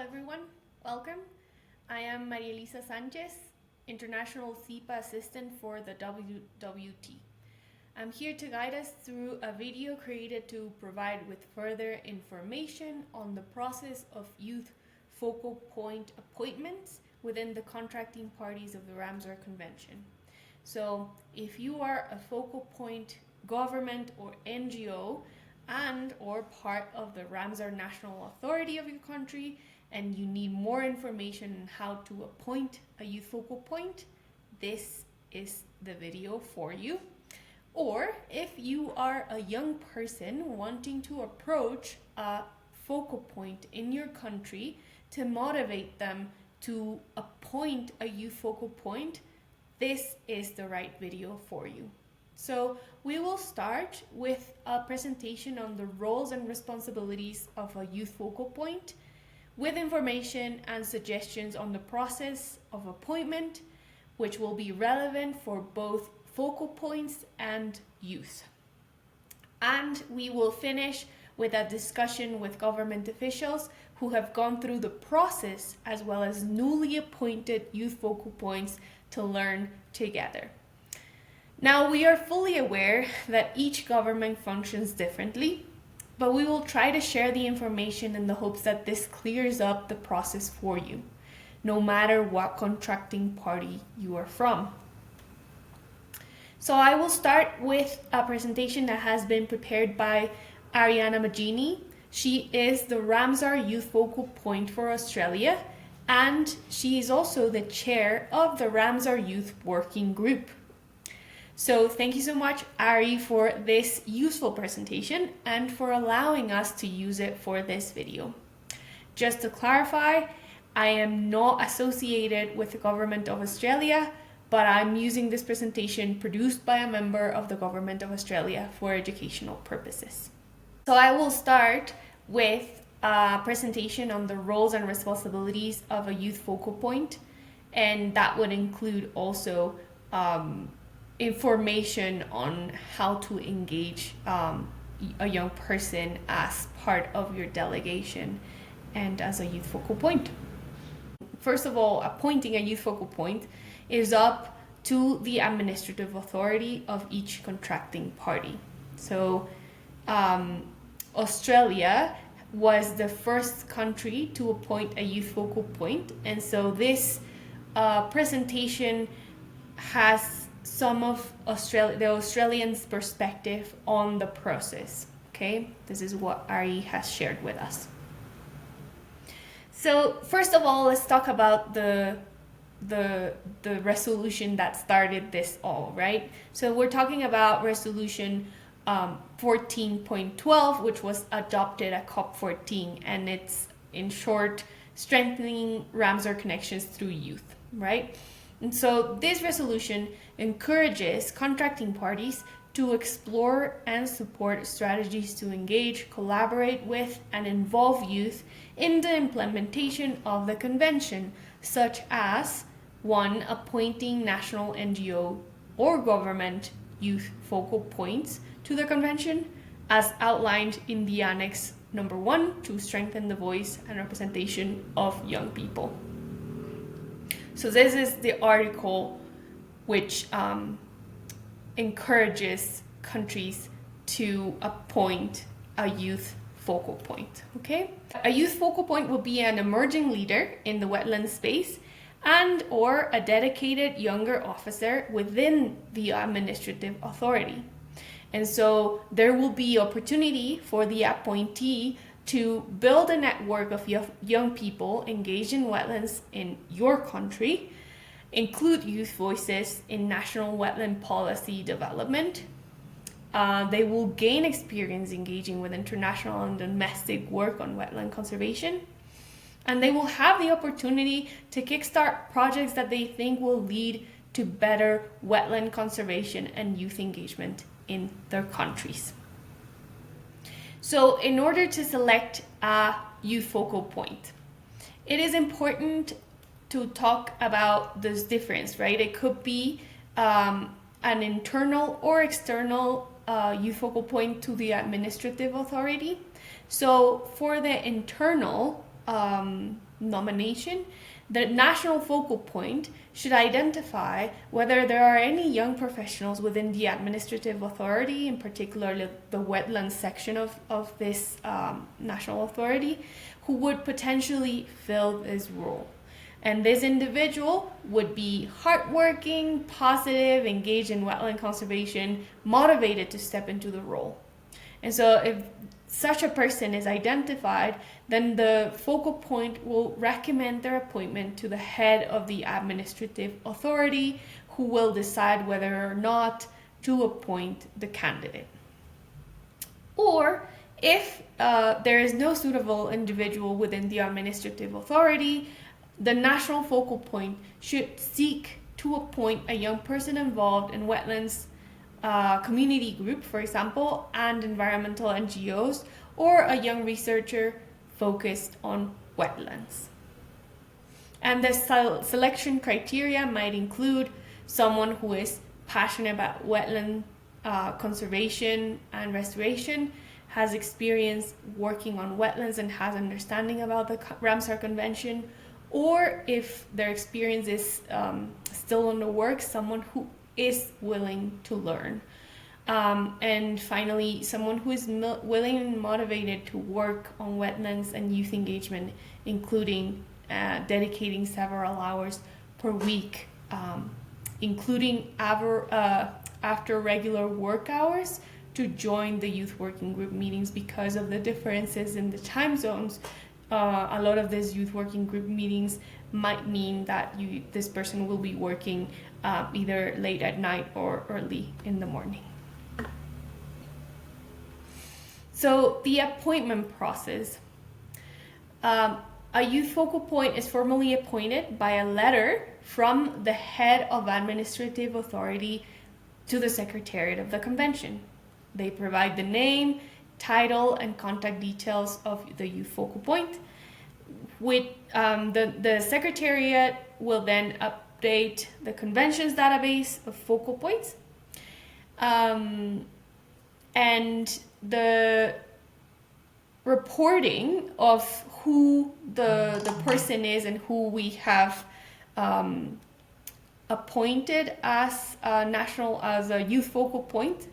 everyone, welcome. I am Maria Elisa Sanchez, International SEPA Assistant for the WWT. I'm here to guide us through a video created to provide with further information on the process of youth focal point appointments within the contracting parties of the Ramsar Convention. So if you are a focal point government or NGO and or part of the Ramsar National Authority of your country, and you need more information on how to appoint a youth focal point, this is the video for you. Or if you are a young person wanting to approach a focal point in your country to motivate them to appoint a youth focal point, this is the right video for you. So we will start with a presentation on the roles and responsibilities of a youth focal point, with information and suggestions on the process of appointment, which will be relevant for both focal points and youth. And we will finish with a discussion with government officials who have gone through the process, as well as newly appointed youth focal points, to learn together. Now, we are fully aware that each government functions differently, but we will try to share the information in the hopes that this clears up the process for you, no matter what contracting party you are from. So I will start with a presentation that has been prepared by Ariana Magini. She is the Ramsar Youth Focal Point for Australia, and she is also the chair of the Ramsar Youth Working Group. So thank you so much, Ari, for this useful presentation and for allowing us to use it for this video. Just to clarify, I am not associated with the Government of Australia, but I'm using this presentation produced by a member of the Government of Australia for educational purposes. So I will start with a presentation on the roles and responsibilities of a youth focal point, and that would include also information on how to engage a young person as part of your delegation and as a youth focal point. First of all, appointing a youth focal point is up to the administrative authority of each contracting party. So Australia was the first country to appoint a youth focal point, and so this presentation has some of the Australians' perspective on the process. Okay, this is what Ari has shared with us. So first of all, let's talk about the resolution that started this all, right? So we're talking about resolution 14.12, which was adopted at COP14, and it's in short, strengthening Ramsar connections through youth, right? And so this resolution encourages contracting parties to explore and support strategies to engage, collaborate with, and involve youth in the implementation of the convention, such as 1. Appointing national NGO or government youth focal points to the convention, as outlined in the Annex number 1, to strengthen the voice and representation of young people. So this is the article which encourages countries to appoint a youth focal point, okay? A youth focal point will be an emerging leader in the wetland space and or a dedicated younger officer within the administrative authority. And so there will be opportunity for the appointee to build a network of young people engaged in wetlands in your country, include youth voices in national wetland policy development. They will gain experience engaging with international and domestic work on wetland conservation. And they will have the opportunity to kickstart projects that they think will lead to better wetland conservation and youth engagement in their countries. So in order to select a youth focal point, it is important to talk about this difference, right? It could be an internal or external youth focal point to the administrative authority. So for the internal nomination, the national focal point should identify whether there are any young professionals within the administrative authority, in particular the wetlands section of this national authority, who would potentially fill this role. And this individual would be hardworking, positive, engaged in wetland conservation, motivated to step into the role. And so if such a person is identified, then the focal point will recommend their appointment to the head of the administrative authority, who will decide whether or not to appoint the candidate. Or if there is no suitable individual within the administrative authority, the national focal point should seek to appoint a young person involved in wetlands community group, for example, and environmental NGOs, or a young researcher focused on wetlands. And the selection criteria might include someone who is passionate about wetland conservation and restoration, has experience working on wetlands and has understanding about the Ramsar Convention, or if their experience is still in the works, someone who is willing to learn. And finally, someone who is willing and motivated to work on wetlands and youth engagement, including dedicating several hours per week, including after regular work hours, to join the youth working group meetings. Because of the differences in the time zones, a lot of these youth working group meetings might mean that this person will be working either late at night or early in the morning. So the appointment process. A youth focal point is formally appointed by a letter from the head of administrative authority to the Secretariat of the Convention. They provide the name, title, and contact details of the youth focal point. With the Secretariat will then update the Convention's database of focal points, and the reporting of who the person is and who we have appointed as a youth focal point,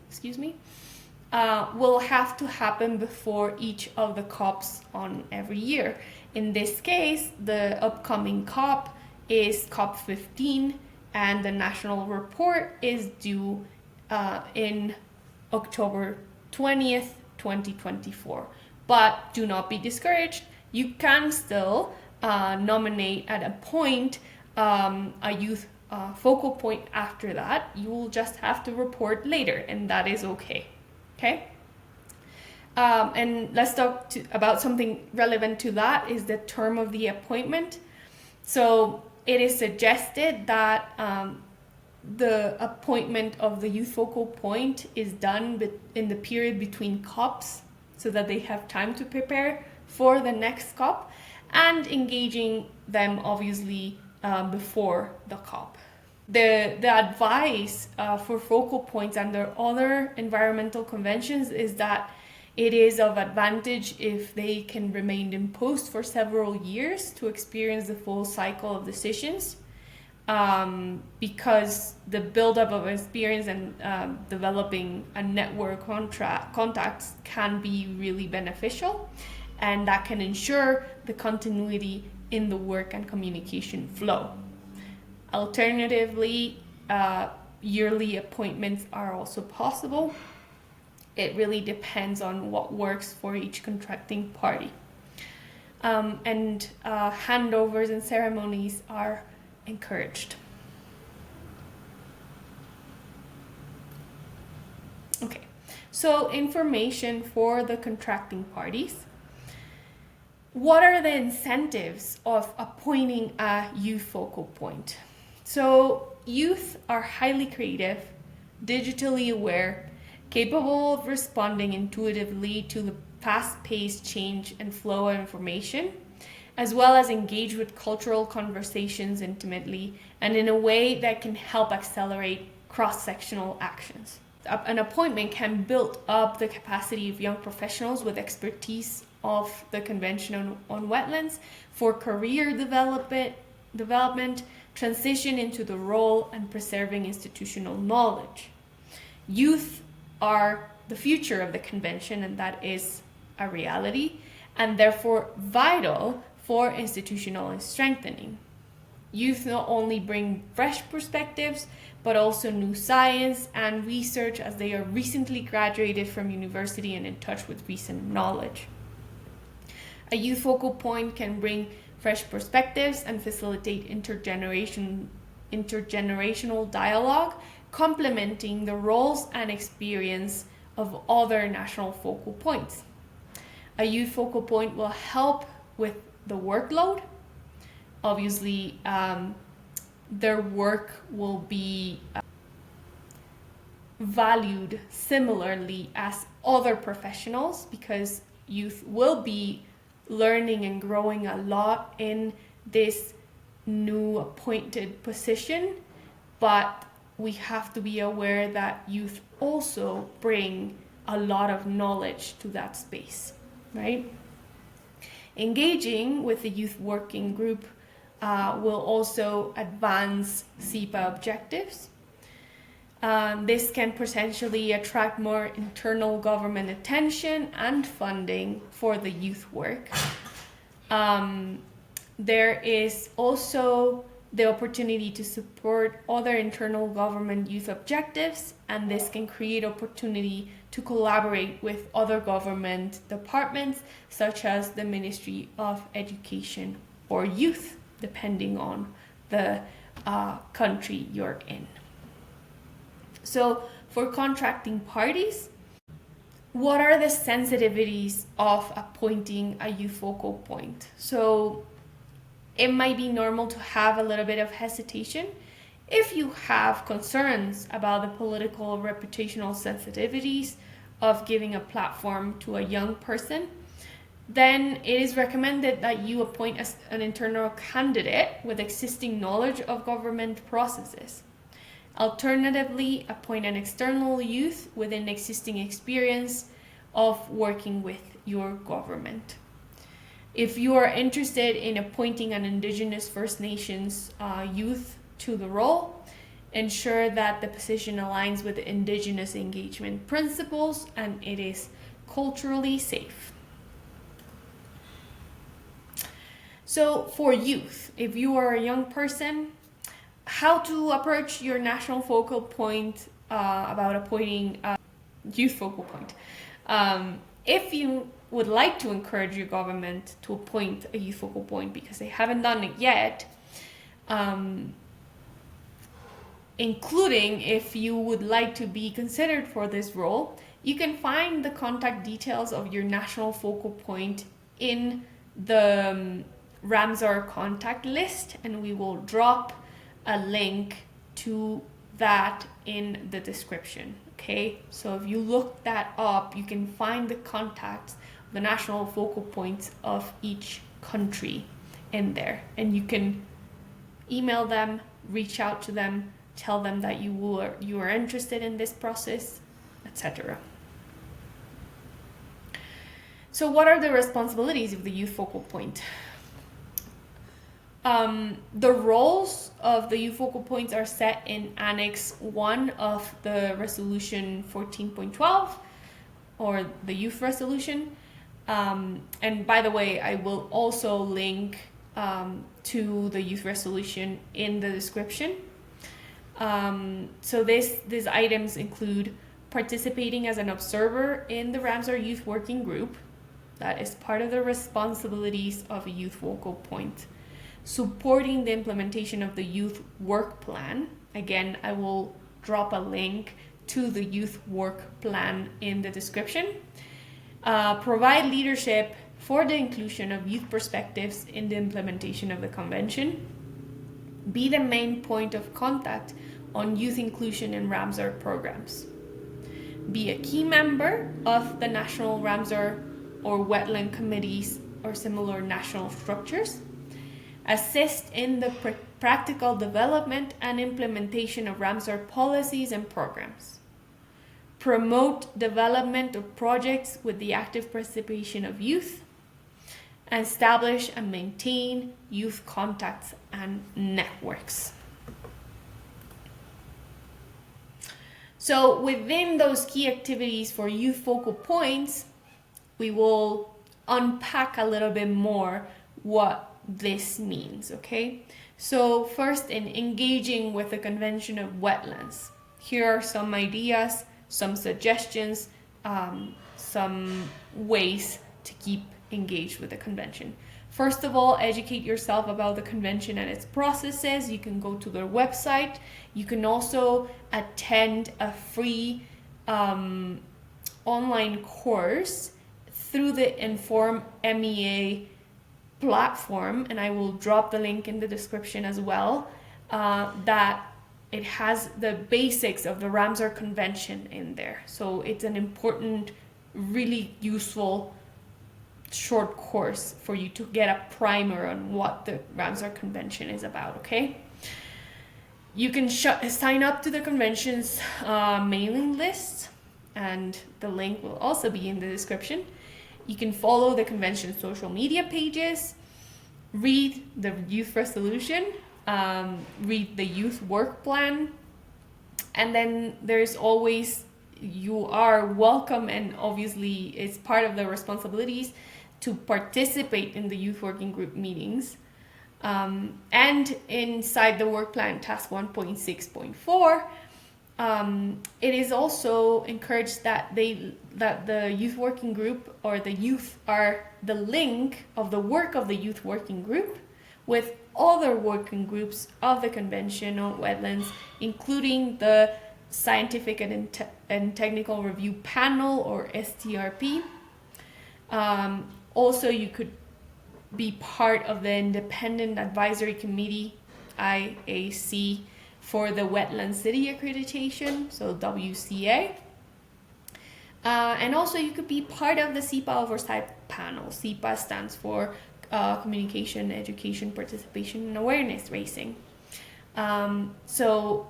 will have to happen before each of the COPs on every year. In this case, the upcoming COP is COP 15, and the national report is due in October 20th, 2024. But do not be discouraged. You can still nominate and appoint a youth focal point after that. You will just have to report later, and that is okay. Okay? And let's talk about something relevant to that, is the term of the appointment. So it is suggested that the appointment of the youth focal point is done in the period between COPs, so that they have time to prepare for the next COP, and engaging them obviously before the COP. The advice for focal points under other environmental conventions is that it is of advantage if they can remain in post for several years to experience the full cycle of decisions, because the buildup of experience and developing a network contacts can be really beneficial, and that can ensure the continuity in the work and communication flow. Alternatively, yearly appointments are also possible. It really depends on what works for each contracting party. And handovers and ceremonies are encouraged. Okay, so information for the contracting parties. What are the incentives of appointing a youth focal point? So youth are highly creative, digitally aware, capable of responding intuitively to the fast-paced change and flow of information, as well as engage with cultural conversations intimately and in a way that can help accelerate cross-sectional actions. An appointment can build up the capacity of young professionals with expertise of the Convention on Wetlands for career development, transition into the role, and preserving institutional knowledge. Youth are the future of the convention, and that is a reality, and therefore vital for institutional strengthening. Youth not only bring fresh perspectives, but also new science and research, as they are recently graduated from university and in touch with recent knowledge. A youth focal point can bring fresh perspectives and facilitate intergenerational dialogue, complementing the roles and experience of other national focal points. A youth focal point will help with the workload. Obviously, their work will be valued similarly as other professionals, because youth will be learning and growing a lot in this new appointed position, but we have to be aware that youth also bring a lot of knowledge to that space, right? Engaging with the youth working group will also advance SEPA objectives. This can potentially attract more internal government attention and funding for the youth work. There is also the opportunity to support other internal government youth objectives, and this can create opportunity to collaborate with other government departments, such as the Ministry of Education or Youth, depending on the country you're in. So for contracting parties, what are the sensitivities of appointing a youth focal point? So it might be normal to have a little bit of hesitation. If you have concerns about the political or reputational sensitivities of giving a platform to a young person, then it is recommended that you appoint an internal candidate with existing knowledge of government processes. Alternatively, appoint an external youth with an existing experience of working with your government. If you are interested in appointing an Indigenous First Nations youth to the role, ensure that the position aligns with the Indigenous engagement principles and it is culturally safe. So for youth, if you are a young person, how to approach your national focal point about appointing a youth focal point. If you would like to encourage your government to appoint a youth focal point because they haven't done it yet, including if you would like to be considered for this role, you can find the contact details of your national focal point in the Ramsar contact list, and we will drop a link to that in the description. Okay, so if you look that up, you can find the contacts, the national focal points of each country in there, and you can email them, reach out to them, tell them that you are interested in this process, etc. So what are the responsibilities of the youth focal point? The roles of the youth focal points are set in Annex 1 of the Resolution 14.12, or the Youth Resolution. And by the way, I will also link to the Youth Resolution in the description. So these items include participating as an observer in the Ramsar Youth Working Group. That is part of the responsibilities of a youth focal point. Supporting the implementation of the youth work plan. Again, I will drop a link to the youth work plan in the description. Provide leadership for the inclusion of youth perspectives in the implementation of the convention. Be the main point of contact on youth inclusion in Ramsar programs. Be a key member of the national Ramsar or wetland committees or similar national structures. Assist in the practical development and implementation of Ramsar policies and programs. Promote development of projects with the active participation of youth. and establish and maintain youth contacts and networks. So within those key activities for youth focal points, we will unpack a little bit more what this means, okay? So first, in engaging with the Convention of Wetlands, here are some ideas, some suggestions, some ways to keep engaged with the convention. First of all, educate yourself about the convention and its processes. You can go to their website. You can also attend a free online course through the Inform MEA platform, and I will drop the link in the description as well, that it has the basics of the Ramsar Convention in there. So it's an important, really useful short course for you to get a primer on what the Ramsar Convention is about, okay? You can sign up to the convention's mailing list, and the link will also be in the description. You can follow the convention's social media pages, read the youth resolution, read the youth work plan, and then there's always, you are welcome, and obviously it's part of the responsibilities to participate in the youth working group meetings. And inside the work plan task 1.6.4, it is also encouraged that the youth working group, or the youth, are the link of the work of the youth working group with other working groups of the Convention on Wetlands, including the Scientific and Technical Review Panel, or STRP. Also, you could be part of the Independent Advisory Committee, IAC, for the Wetland City Accreditation, so WCA. And also you could be part of the SEPA Oversight Panel. SEPA stands for Communication, Education, Participation, and Awareness Raising. So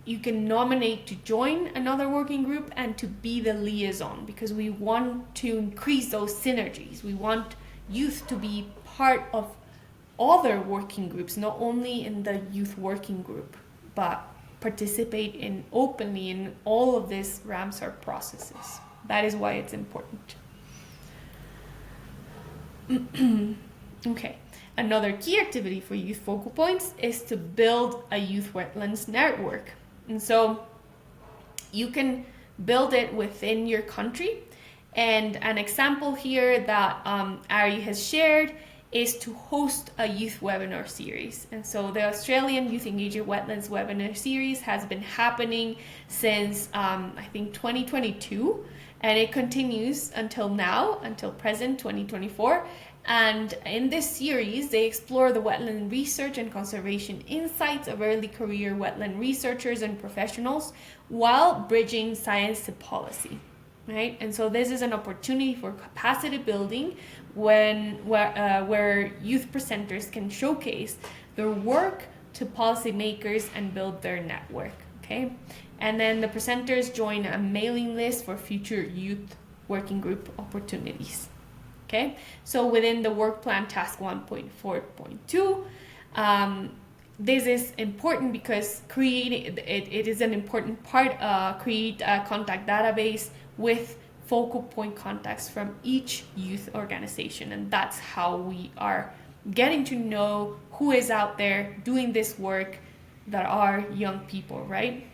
you can nominate to join another working group and to be the liaison, because we want to increase those synergies. We want youth to be part of other working groups, not only in the youth working group, but participate in openly in all of these Ramsar processes. That is why it's important. Okay, another key activity for youth focal points is to build a youth wetlands network. And so you can build it within your country. And an example here that Ari has shared is to host a youth webinar series. And so the Australian Youth Engaging Wetlands webinar series has been happening since I think 2022, and it continues until now, until present 2024. And in this series, they explore the wetland research and conservation insights of early career wetland researchers and professionals while bridging science to policy, right? And so this is an opportunity for capacity building where youth presenters can showcase their work to policymakers and build their network, okay? And then the presenters join a mailing list for future youth working group opportunities. Okay, so within the work plan task 1.4.2, this is important because it is an important part, create a contact database with focal point contacts from each youth organization. And that's how we are getting to know who is out there doing this work that are young people, right?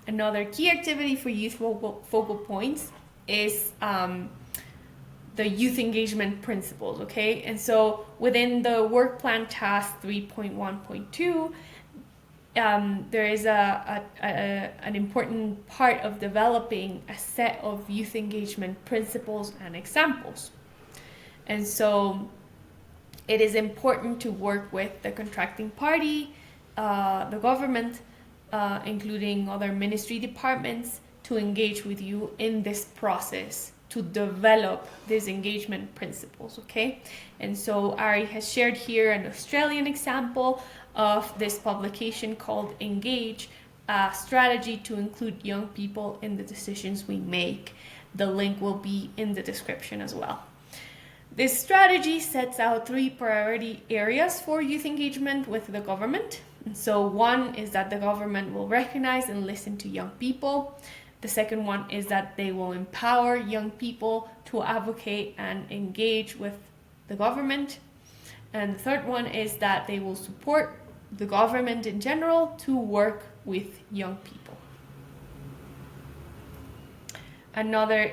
Another key activity for youth focal points is the youth engagement principles, okay? And so within the work plan task 3.1.2, there is an important part of developing a set of youth engagement principles and examples. And so it is important to work with the contracting party, the government, including other ministry departments, to engage with you in this process to develop these engagement principles, okay? And so Ari has shared here an Australian example of this publication called Engage, a strategy to include young people in the decisions we make. The link will be in the description as well. This strategy sets out 3 priority areas for youth engagement with the government. And so one is that the government will recognize and listen to young people. The second one is that they will empower young people to advocate and engage with the government. And the third one is that they will support the government in general to work with young people. Another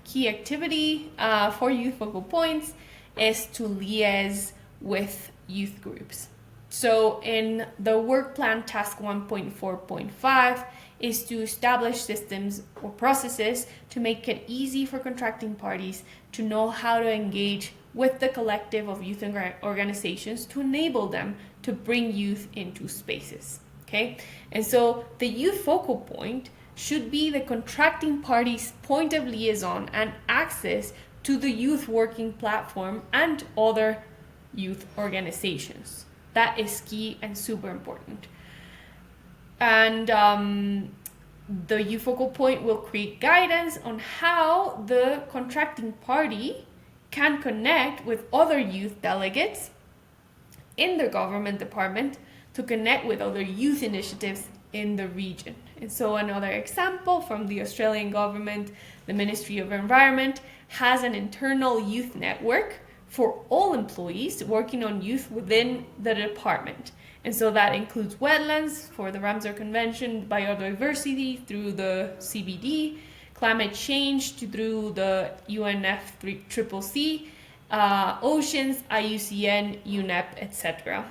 key activity for youth focal points is to liaise with youth groups. So in the work plan task 1.4.5 is to establish systems or processes to make it easy for contracting parties to know how to engage with the collective of youth organizations to enable them to bring youth into spaces. Okay, and so the youth focal point should be the contracting party's point of liaison and access to the youth working platform and other youth organizations. That is key and super important. And the youth focal point will create guidance on how the contracting party can connect with other youth delegates in the government department to connect with other youth initiatives in the region. And so another example from the Australian government, the Ministry of Environment has an internal youth network for all employees working on youth within the department. And so that includes wetlands for the Ramsar Convention, biodiversity through the CBD, climate change through the UNFCCC, oceans, IUCN, UNEP, etc.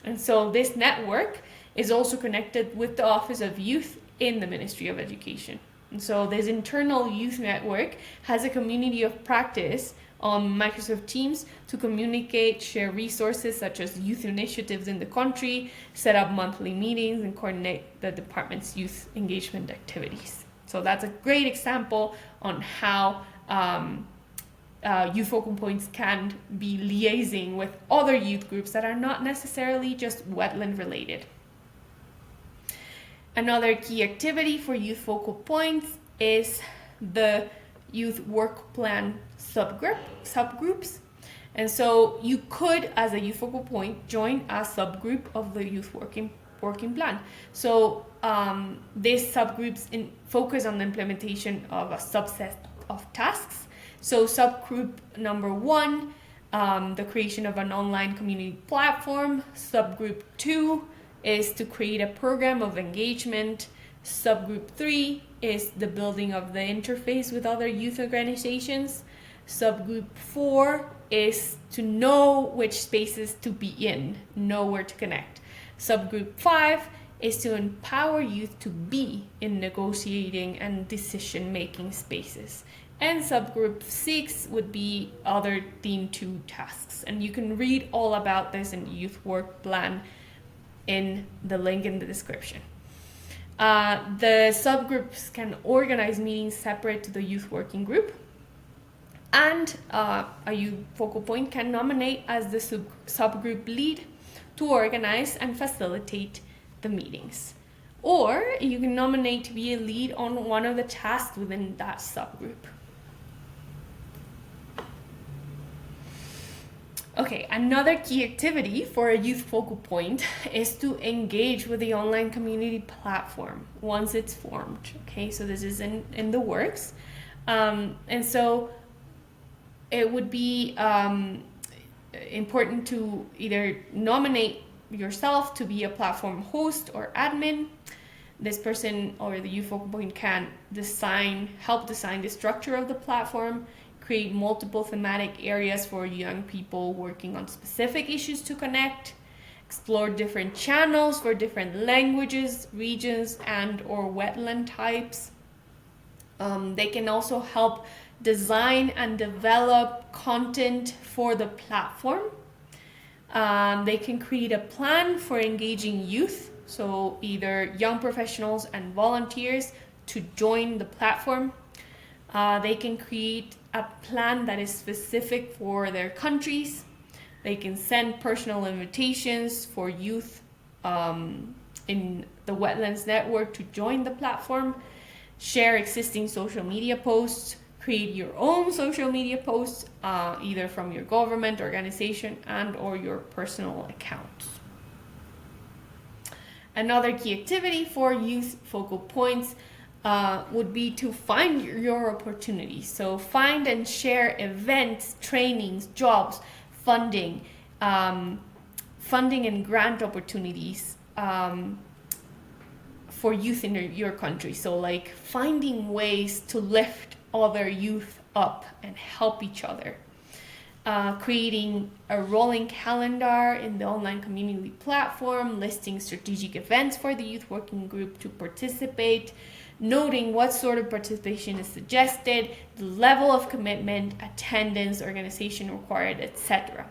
And so this network is also connected with the Office of Youth in the Ministry of Education. And so this internal youth network has a community of practice on Microsoft Teams to communicate, share resources such as youth initiatives in the country, set up monthly meetings, and coordinate the department's youth engagement activities. So that's a great example on how youth focal points can be liaising with other youth groups that are not necessarily just wetland related. Another key activity for youth focal points is the youth work plan subgroups. And so you could, as a youth focal point, join a subgroup of the youth working plan. So these subgroups focus on the implementation of a subset of tasks. So subgroup number 1, the creation of an online community platform. Subgroup 2 is to create a program of engagement. Subgroup 3 is the building of the interface with other youth organizations. Subgroup 4 is to know which spaces to be in, know where to connect. Subgroup 5 is to empower youth to be in negotiating and decision-making spaces. And subgroup 6 would be other Theme 2 tasks. And you can read all about this in the Youth Work Plan in the link in the description. The subgroups can organize meetings separate to the youth working group. And a youth focal point can nominate as the subgroup lead to organize and facilitate the meetings. Or you can nominate to be a lead on one of the tasks within that subgroup. Okay, another key activity for a youth focal point is to engage with the online community platform once it's formed. Okay, so this is in the works. And so it would be important to either nominate yourself to be a platform host or admin. This person or the youth focal point can help design the structure of the platform, create multiple thematic areas for young people working on specific issues to connect, explore different channels for different languages, regions, and or wetland types. They can also help design and develop content for the platform. They can create a plan for engaging youth, so either young professionals and volunteers to join the platform. They can create a plan that is specific for their countries. They can send personal invitations for youth in the Wetlands Network to join the platform, share existing social media posts, create your own social media posts, either from your government, organization, and or your personal accounts. Another key activity for youth focal points would be to find your opportunities. So find and share events, trainings, jobs, funding, funding and grant opportunities for youth in your country. So like finding ways to lift other youth up and help each other. Creating a rolling calendar in the online community platform, listing strategic events for the youth working group to participate, noting what sort of participation is suggested, the level of commitment, attendance, organization required, etc.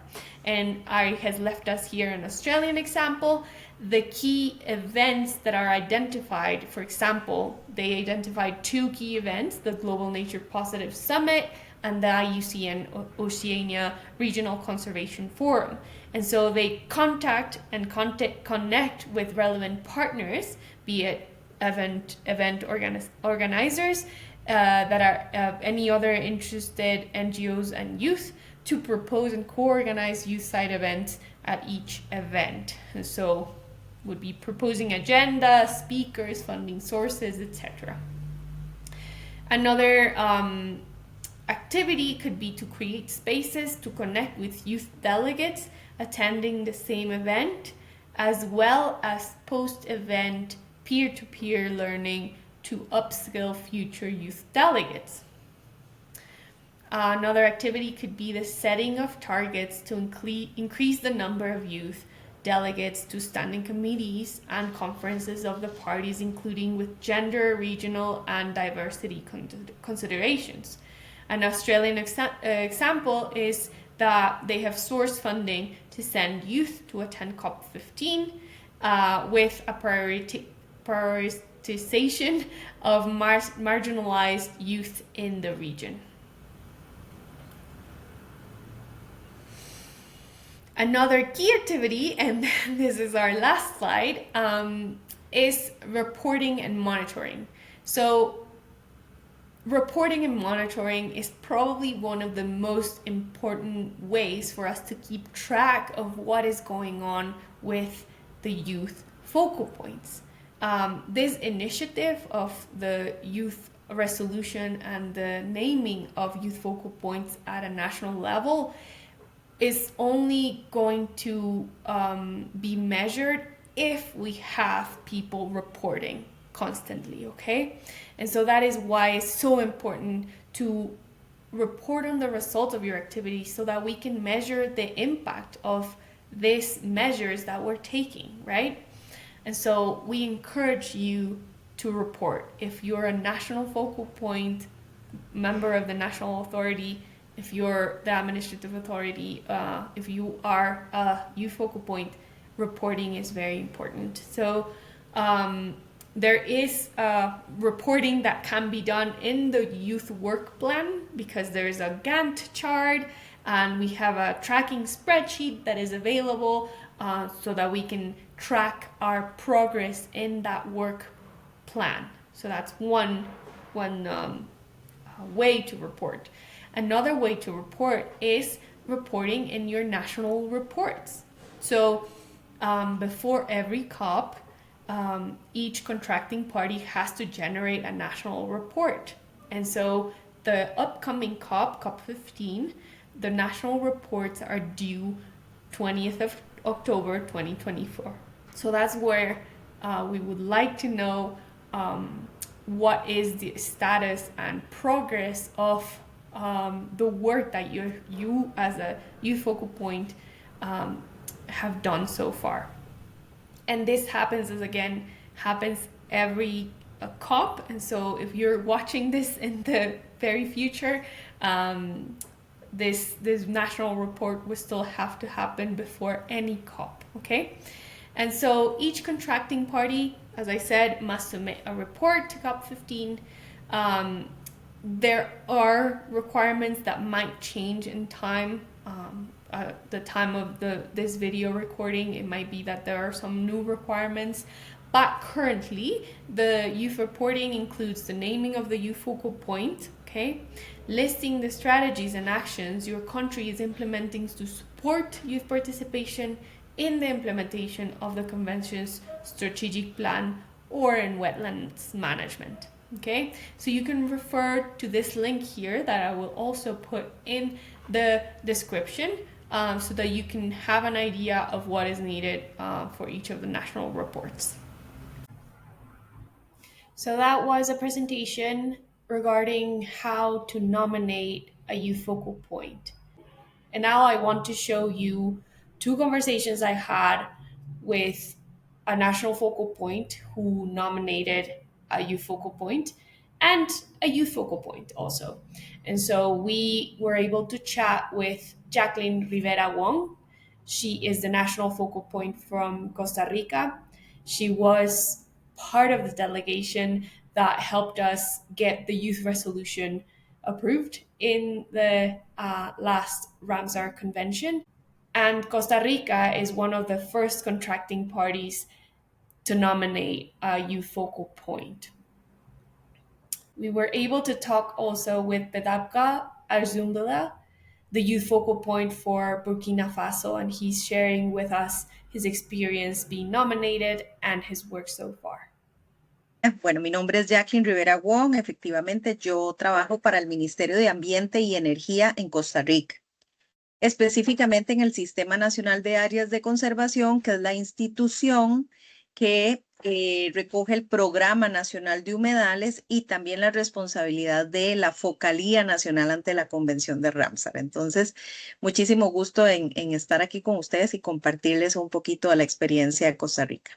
And Ari has left us here an Australian example. The key events that are identified, for example, they identified 2 key events, the Global Nature Positive Summit and the IUCN Oceania Regional Conservation Forum. And so they contact and connect with relevant partners, be it event organizers that are any other interested NGOs and youth, to propose and co-organize youth side events at each event. And so would be proposing agenda, speakers, funding sources, etc. Another activity could be to create spaces to connect with youth delegates attending the same event, as well as post-event peer-to-peer learning to upskill future youth delegates. Another activity could be the setting of targets to increase the number of youth delegates to standing committees and conferences of the parties, including with gender, regional, and diversity considerations. An Australian example is that they have sourced funding to send youth to attend COP15 with a prioritization of marginalized youth in the region. Another key activity, and this is our last slide, is reporting and monitoring. So reporting and monitoring is probably one of the most important ways for us to keep track of what is going on with the youth focal points. This initiative of the youth resolution and the naming of youth focal points at a national level is only going to be measured if we have people reporting constantly, okay? And so that is why it's so important to report on the results of your activity so that we can measure the impact of these measures that we're taking, right? And so we encourage you to report. If you're a national focal point, member of the national authority, if you're the administrative authority, if you are a youth focal point, reporting is very important. So there is reporting that can be done in the youth work plan, because there's a Gantt chart and we have a tracking spreadsheet that is available so that we can track our progress in that work plan. So that's one way to report. Another way to report is reporting in your national reports. So before every COP, each contracting party has to generate a national report. And so the upcoming COP, COP15, the national reports are due 20th of October 2024. So that's where we would like to know what is the status and progress of the work that you as a youth focal point have done so far. And this happens every COP. And so if you're watching this in the very future, this national report will still have to happen before any COP, okay? And so each contracting party, as I said, must submit a report to COP15. There are requirements that might change in time. The time of this video recording, it might be that there are some new requirements, but currently the youth reporting includes the naming of the youth focal point, okay? Listing the strategies and actions your country is implementing to support youth participation in the implementation of the Convention's strategic plan or in wetlands management. Okay, so you can refer to this link here that I will also put in the description so that you can have an idea of what is needed for each of the national reports. So that was a presentation regarding how to nominate a youth focal point. And now I want to show you two conversations I had with a national focal point who nominated a youth focal point and a youth focal point also. And so we were able to chat with Jacqueline Rivera Wong. She is the national focal point from Costa Rica. She was part of the delegation that helped us get the youth resolution approved in the last Ramsar convention. And Costa Rica is one of the first contracting parties to nominate a youth focal point. We were able to talk also with Bedabka Arzumbila, the youth focal point for Burkina Faso, and he's sharing with us his experience being nominated and his work so far. Bueno, mi nombre es Jacqueline Rivera Wong. Efectivamente, yo trabajo para el Ministerio de Ambiente y Energía en Costa Rica, específicamente en el Sistema Nacional de Áreas de Conservación, que es la institución que recoge el Programa Nacional de Humedales y también la responsabilidad de la Focalía Nacional ante la Convención de Ramsar. Entonces, muchísimo gusto en estar aquí con ustedes y compartirles un poquito de la experiencia de Costa Rica.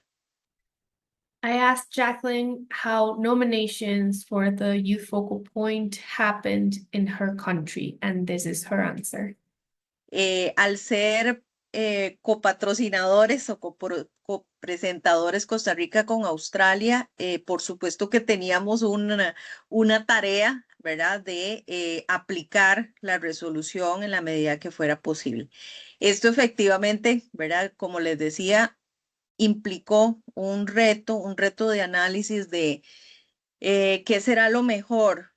I asked Jacqueline how nominations for the youth focal point happened in her country, and this is her answer. Al ser copatrocinadores o copresentadores Costa Rica con Australia, por supuesto que teníamos una tarea, ¿verdad?, de aplicar la resolución en la medida que fuera posible. Esto efectivamente, ¿verdad?, como les decía, implicó un reto de análisis de qué será lo mejor,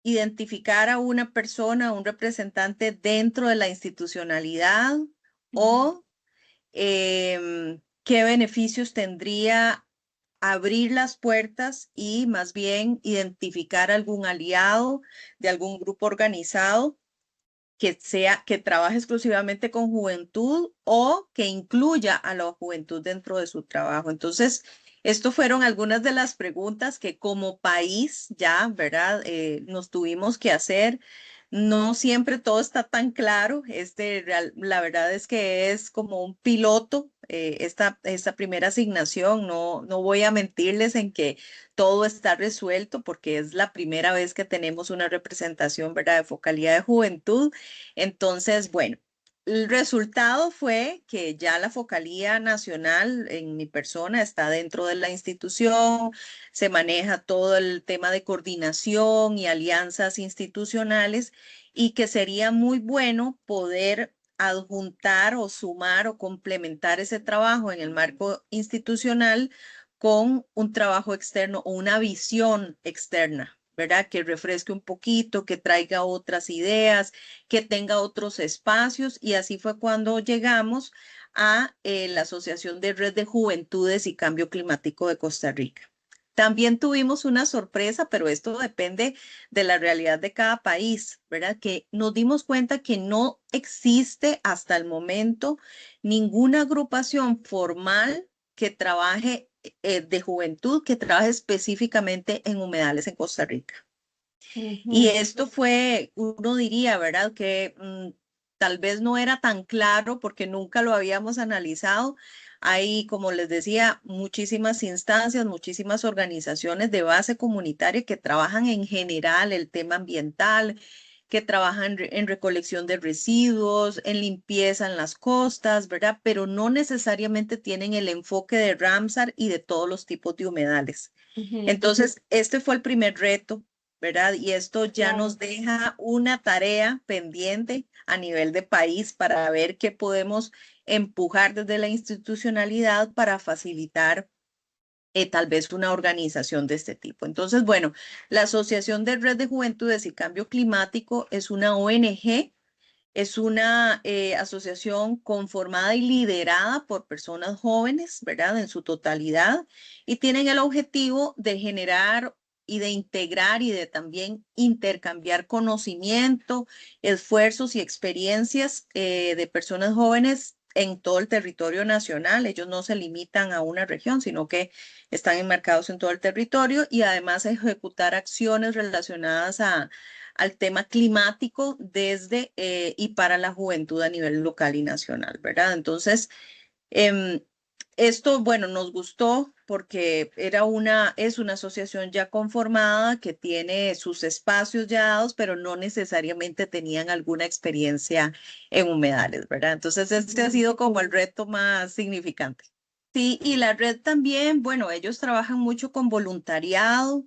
identificar a una persona, un representante dentro de la institucionalidad o qué beneficios tendría abrir las puertas y más bien identificar algún aliado de algún grupo organizado que trabaje exclusivamente con juventud o que incluya a la juventud dentro de su trabajo. Entonces, esto fueron algunas de las preguntas que como país ya, ¿verdad? Nos tuvimos que hacer. No siempre todo está tan claro. La verdad es que es como un piloto esta primera asignación. No voy a mentirles en que todo está resuelto porque es la primera vez que tenemos una representación, ¿verdad?, de focalidad de juventud. Entonces, bueno, el resultado fue que ya la Focalía Nacional en mi persona está dentro de la institución, se maneja todo el tema de coordinación y alianzas institucionales y que sería muy bueno poder adjuntar o sumar o complementar ese trabajo en el marco institucional con un trabajo externo o una visión externa, ¿verdad? Que refresque un poquito, que traiga otras ideas, que tenga otros espacios. Y así fue cuando llegamos a la Asociación de Red de Juventudes y Cambio Climático de Costa Rica. También tuvimos una sorpresa, pero esto depende de la realidad de cada país, ¿verdad? Que nos dimos cuenta que no existe hasta el momento ninguna agrupación formal que trabaje de juventud, que trabaje específicamente en humedales en Costa Rica. Y esto fue, uno diría, ¿verdad? Que tal vez no era tan claro porque nunca lo habíamos analizado. Hay, como les decía, muchísimas instancias, muchísimas organizaciones de base comunitaria que trabajan en general el tema ambiental, que trabajan en recolección de residuos, en limpieza en las costas, ¿verdad? Pero no necesariamente tienen el enfoque de Ramsar y de todos los tipos de humedales. Entonces, este fue el primer reto, ¿verdad? Y esto ya nos deja una tarea pendiente a nivel de país para ver qué podemos empujar desde la institucionalidad para facilitar tal vez una organización de este tipo. Entonces, bueno, la Asociación de Red de Juventudes y Cambio Climático es una ONG, es una asociación conformada y liderada por personas jóvenes, ¿verdad? En su totalidad, y tienen el objetivo de generar y de integrar y de también intercambiar conocimiento, esfuerzos y experiencias de personas jóvenes en todo el territorio nacional. Ellos no se limitan a una región, sino que están enmarcados en todo el territorio y además ejecutar acciones relacionadas al tema climático desde y para la juventud a nivel local y nacional, ¿verdad? Entonces, eh, esto, bueno, nos gustó porque es una asociación ya conformada que tiene sus espacios ya dados, pero no necesariamente tenían alguna experiencia en humedales, ¿verdad? Entonces, este ha sido como el reto más significante. Sí, y la red también, bueno, ellos trabajan mucho con voluntariado,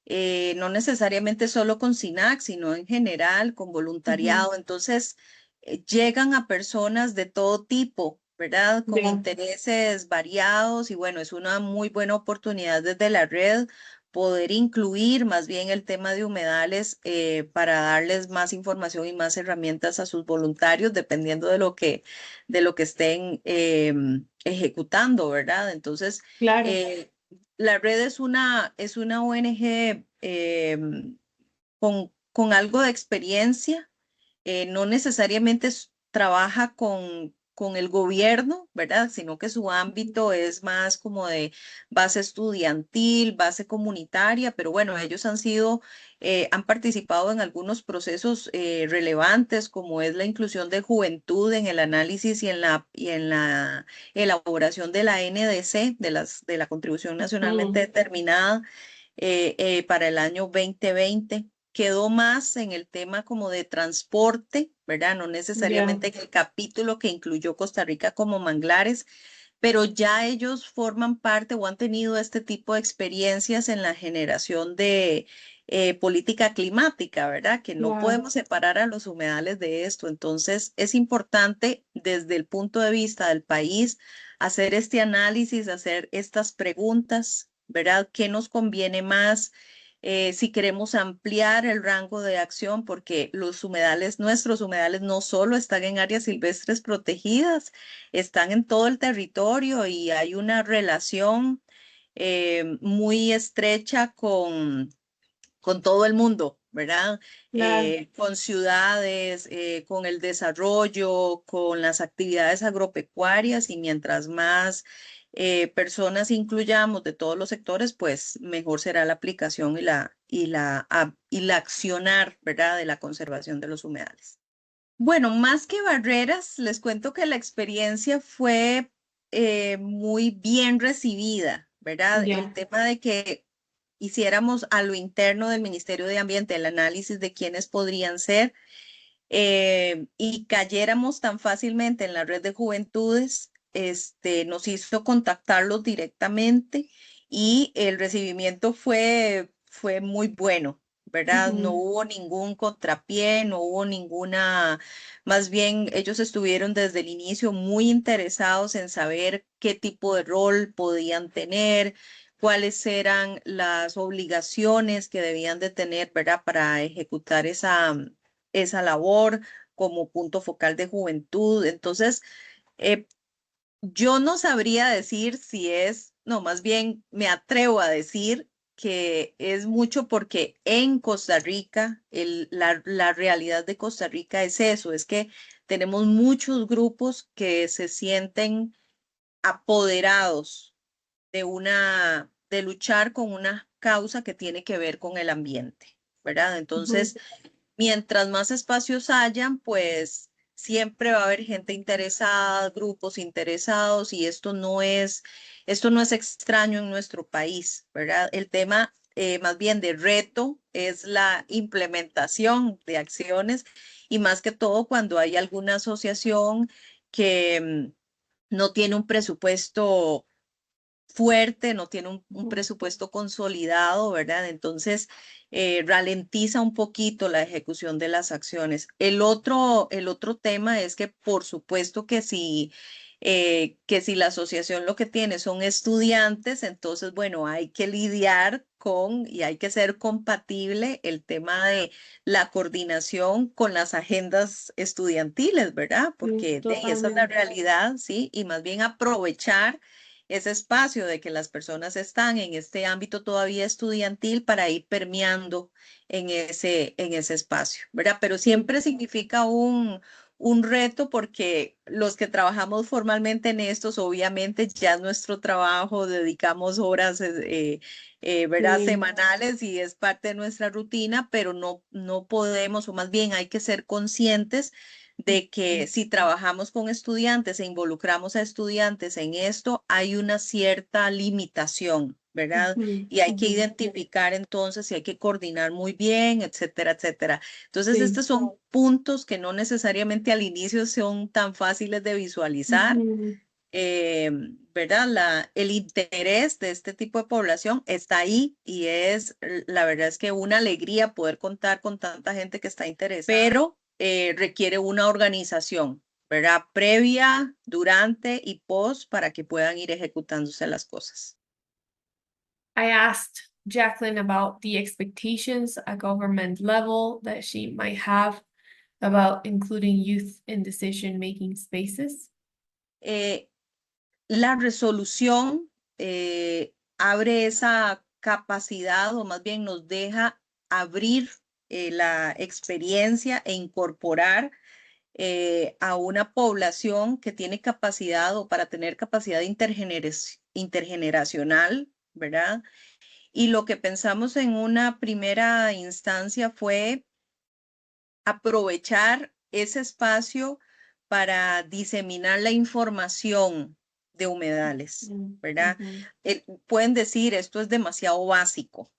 no necesariamente solo con SINAC, sino en general con Ujú. voluntariado. Entonces, llegan a personas de todo tipo, ¿verdad? Con Ya, intereses variados y bueno, es una muy buena oportunidad desde la red poder incluir más bien el tema de humedales para darles más información y más herramientas a sus voluntarios, dependiendo de lo que estén ejecutando, ¿verdad? Entonces, claro. eh, la red es una ONG con algo de experiencia, no necesariamente trabaja con el gobierno, ¿verdad? Sino que su ámbito es más como de base estudiantil, base comunitaria, pero bueno, ellos han participado en algunos procesos relevantes, como es la inclusión de juventud en el análisis y en la elaboración de la NDC, de la contribución nacionalmente Ujú. determinada para el año 2020. Quedó más en el tema como de transporte, ¿verdad? No Ya, necesariamente en el capítulo que incluyó Costa Rica como manglares, pero ya ellos forman parte o han tenido este tipo de experiencias en la generación de política climática, ¿verdad? Que no claro. podemos separar a los humedales de esto. Entonces, es importante desde el punto de vista del país hacer este análisis, hacer estas preguntas, ¿verdad? ¿Qué nos conviene más? Si queremos ampliar el rango de acción, porque los humedales, nuestros humedales no solo están en áreas silvestres protegidas, están en todo el territorio y hay una relación muy estrecha con todo el mundo, ¿verdad? Claro. Con ciudades, con el desarrollo, con las actividades agropecuarias y mientras más personas incluyamos de todos los sectores, pues mejor será la aplicación y la accionar, ¿verdad? De la conservación de los humedales. Bueno, más que barreras, les cuento que la experiencia fue muy bien recibida, ¿verdad? El Ya. tema de que hiciéramos a lo interno del Ministerio de Ambiente el análisis de quiénes podrían ser y cayéramos tan fácilmente en la red de juventudes, nos hizo contactarlos directamente y el recibimiento fue muy bueno, ¿verdad? No Ujú. hubo ningún contrapié, no hubo ninguna, más bien ellos estuvieron desde el inicio muy interesados en saber qué tipo de rol podían tener, cuáles eran las obligaciones que debían de tener, ¿verdad? Para ejecutar esa labor como punto focal de juventud. Entonces, eh, yo no sabría decir si es, no, más bien me atrevo a decir que es mucho porque en Costa Rica, la realidad de Costa Rica es eso, es que tenemos muchos grupos que se sienten apoderados de luchar con una causa que tiene que ver con el ambiente, ¿verdad? Ujú. Entonces, mientras más espacios hayan, pues siempre va a haber gente interesada, grupos interesados y esto no es extraño en nuestro país, ¿verdad? El tema más bien de reto es la implementación de acciones y más que todo cuando hay alguna asociación que no tiene un presupuesto fuerte, no tiene un Ujú. presupuesto consolidado, ¿verdad? Entonces, ralentiza un poquito la ejecución de las acciones. El otro tema es que, por supuesto que si que si la asociación lo que tiene son estudiantes, entonces, bueno, hay que lidiar con y hay que ser compatible el tema de la coordinación con las agendas estudiantiles, ¿verdad? Sí, Porque esa es la totalmente. realidad, ¿sí? Y más bien aprovechar ese espacio de que las personas están en este ámbito todavía estudiantil para ir permeando en ese espacio, ¿verdad? Pero Sí. siempre significa un reto porque los que trabajamos formalmente en estos, obviamente ya es nuestro trabajo, dedicamos horas, ¿verdad? Sí. Semanales y es parte de nuestra rutina, pero no podemos, o más bien hay que ser conscientes de que si trabajamos con estudiantes e involucramos a estudiantes en esto, hay una cierta limitación, ¿verdad? Ujú, Y hay que ujú. identificar entonces y hay que coordinar muy bien, etcétera, etcétera. Entonces, Sí. estos son puntos que no necesariamente al inicio son tan fáciles de visualizar, Ujú. eh, ¿verdad? El interés de este tipo de población está ahí y la verdad es que una alegría poder contar con tanta gente que está interesada, pero requiere una organización, ¿verdad? Previa, durante y post para que puedan ir ejecutándose las cosas. I asked Jacqueline about the expectations at government level that she might have about including youth in decision-making spaces. Eh, la resolución abre esa capacidad o más bien nos deja abrir la experiencia e incorporar a una población que tiene capacidad o para tener capacidad intergeneracional, ¿verdad? Y lo que pensamos en una primera instancia fue aprovechar ese espacio para diseminar la información de humedales, Mm, ¿verdad? ujú, Pueden decir esto es demasiado básico,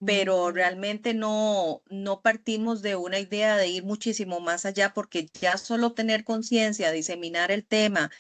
pero mm, realmente no partimos de una idea de ir muchísimo más allá porque ya solo tener conciencia, diseminar el tema,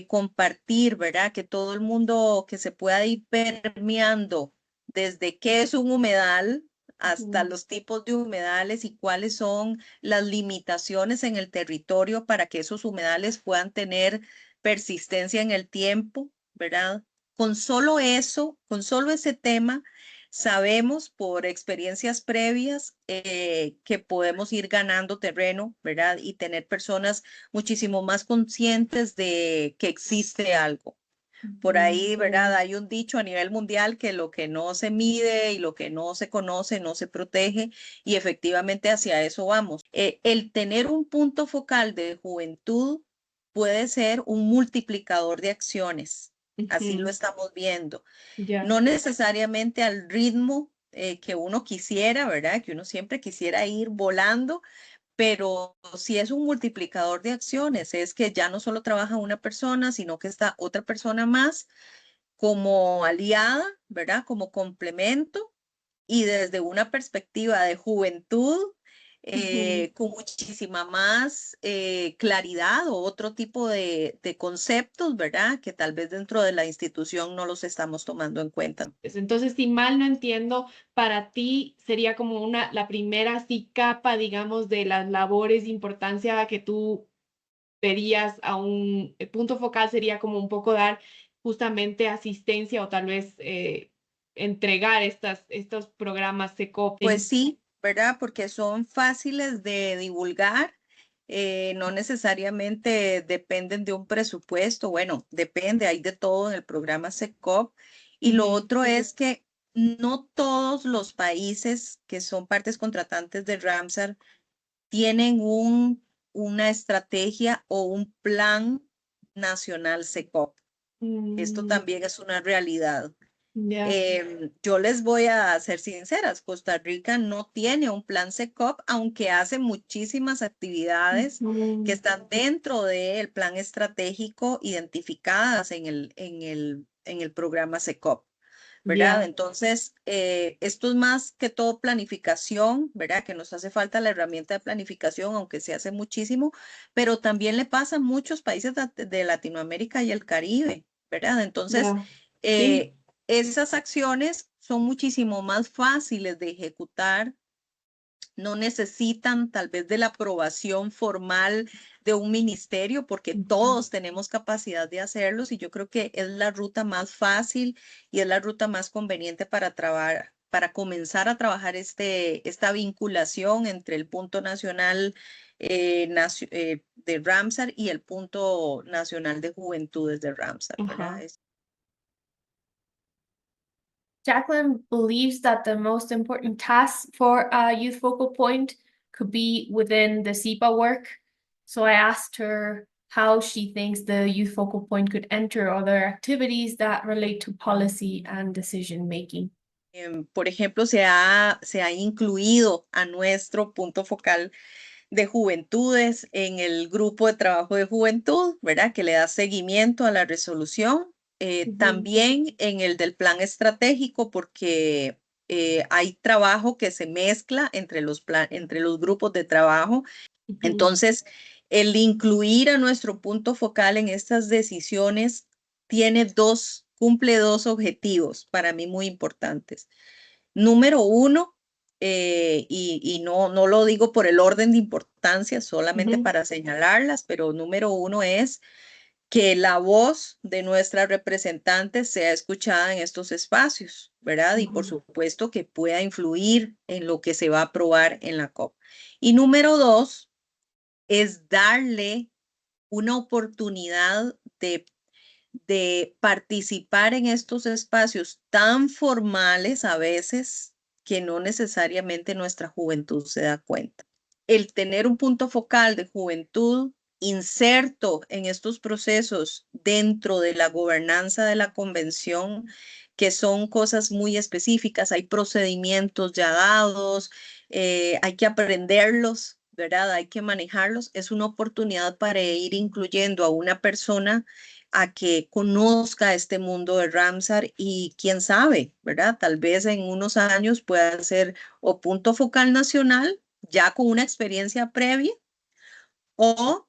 compartir, ¿verdad? Que todo el mundo que se pueda ir permeando desde qué es un humedal, hasta ujú. los tipos de humedales y cuáles son las limitaciones en el territorio para que esos humedales puedan tener persistencia en el tiempo, ¿verdad? Con solo eso, con solo ese tema, sabemos por experiencias previas que podemos ir ganando terreno, ¿verdad? Y tener personas muchísimo más conscientes de que existe algo. Por Ujú. ahí, ¿verdad? Hay un dicho a nivel mundial que lo que no se mide y lo que no se conoce no se protege y efectivamente hacia eso vamos. El tener un punto focal de juventud puede ser un multiplicador de acciones. Así lo Ujú. estamos viendo. Ya. No necesariamente al ritmo que uno quisiera, ¿verdad? Que uno siempre quisiera ir volando, pero si es un multiplicador de acciones, es que ya no solo trabaja una persona, sino que está otra persona más como aliada, ¿verdad? Como complemento y desde una perspectiva de juventud, Ujú. con muchísima más claridad o otro tipo de conceptos, ¿verdad? Que tal vez dentro de la institución no los estamos tomando en cuenta. Entonces, si mal no entiendo, para ti sería como la primera así capa, digamos, de las labores de importancia que tú verías a un punto focal sería como un poco dar justamente asistencia o tal vez entregar estos programas SECOP. Pues sí, ¿verdad? Porque son fáciles de divulgar, no necesariamente dependen de un presupuesto, bueno, depende, hay de todo en el programa SECOP. Y lo Ujú, otro es que no todos los países que son partes contratantes de Ramsar tienen una estrategia o un plan nacional SECOP. Esto mm, también es una realidad. ya. Yo les voy a ser sinceras, Costa Rica no tiene un plan SECOP, aunque hace muchísimas actividades que Ujú, están dentro del plan estratégico identificadas en el programa SECOP, ¿verdad? ya. Entonces, esto es más que todo planificación, ¿verdad? Que nos hace falta la herramienta de planificación, aunque se hace muchísimo, pero también le pasa a muchos países de Latinoamérica y el Caribe, ¿verdad? Entonces, Ya. Sí. eh, esas acciones son muchísimo más fáciles de ejecutar no necesitan tal vez de la aprobación formal de un ministerio, porque todos tenemos capacidad de hacerlos y yo creo que es la ruta más fácil y es la ruta más conveniente para trabajar, para comenzar a trabajar esta vinculación entre el punto nacional de Ramsar y el punto nacional de juventudes de Ramsar, ¿verdad? Ajá. Jacqueline believes that the most important task for a youth focal point could be within the SEPA work. So I asked her how she thinks the youth focal point could enter other activities that relate to policy and decision making. Por ejemplo, se ha incluido a nuestro punto focal de juventudes en el grupo de trabajo de juventud, ¿verdad? Que le da seguimiento a la resolución. También en el del plan estratégico, porque hay trabajo que se mezcla entre los grupos de trabajo. Entonces, el incluir a nuestro punto focal en estas decisiones cumple dos objetivos para mí muy importantes. Número uno, y no lo digo por el orden de importancia, solamente para señalarlas, pero número uno es que la voz de nuestras representantes sea escuchada en estos espacios, ¿verdad? Y por supuesto que pueda influir en lo que se va a aprobar en la COP. Y número dos, es darle una oportunidad de participar en estos espacios tan formales a veces que no necesariamente nuestra juventud se da cuenta. El tener un punto focal de juventud inserto en estos procesos dentro de la gobernanza de la convención, que son cosas muy específicas, hay procedimientos ya dados, hay que aprenderlos, ¿verdad? Hay que manejarlos. Es una oportunidad para ir incluyendo a una persona a que conozca este mundo de Ramsar y quién sabe, ¿verdad? Tal vez en unos años pueda ser o punto focal nacional, ya con una experiencia previa, o